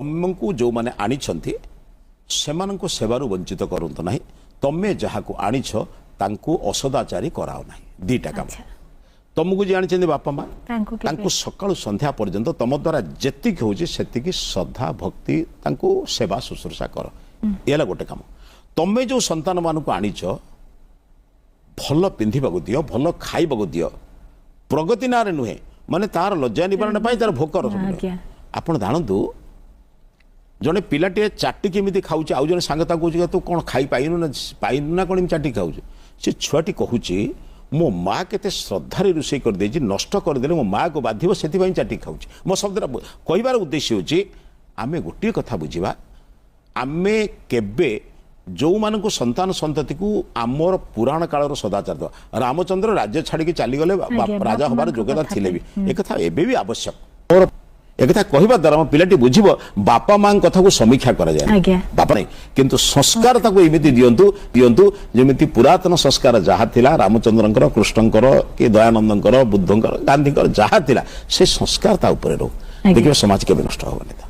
तुमको जो माने आनिछंती सेमानंको सेवारु वंचित करंत नाही तमे जहाको आनिछ तांको असदाचारी कराओ नाही दीटा काम तुमको जे आनिछंती बापा मां तांको सकाळु संध्या पर्यंत तम द्वारा जेतिक होची सेतिकी श्रद्धा भक्ति तांको सेवा शुश्रूषा कर एला गोटे काम तमे जो संतान मानकु आनिछ भल पिंधिबाकु दियो भल खाइबाकु दियो प्रगति नारे नुहे माने तार लज्जा निवारण पाई तार भोकर आपण जानंतु जड़े पिलाटे चाटी केमी खाऊ आउ जन सांग कहे तू कौन खाई पाइनु ना कौन चाटी खाऊ से छुआटी कहूँ मो माँ के श्रद्धार रोषे कर नष्ट करदे मो माँ को बाधिव से चाटी खाऊ मो शब्द कहबार उद्देश्य हूँ आमे गोटे कथा बुझा आमे केबे जो मानक संतान संतति को आमर पुराण कालर सदाचार दवा रामचंद्र राज्य छाड़ी चलीगले राजा हबार योग्यता थिले भी एक कथा एबे भी आवश्यक एक कहवा द्वारा पिलाटी बुझ बापा माँ कथा को समीक्षा करा जाए बापा नहीं किंतु संस्कार ताको एमिति दियंतु दियंतु जेमिति पुरातन संस्कार जहा थिला रामचंद्रंकर कृष्णंकर के दयानंदंकर बुद्धंकर गांधीकर जहा थिला से संस्कार ता ऊपर रो देखिबा समाज के नष्ट होबनी।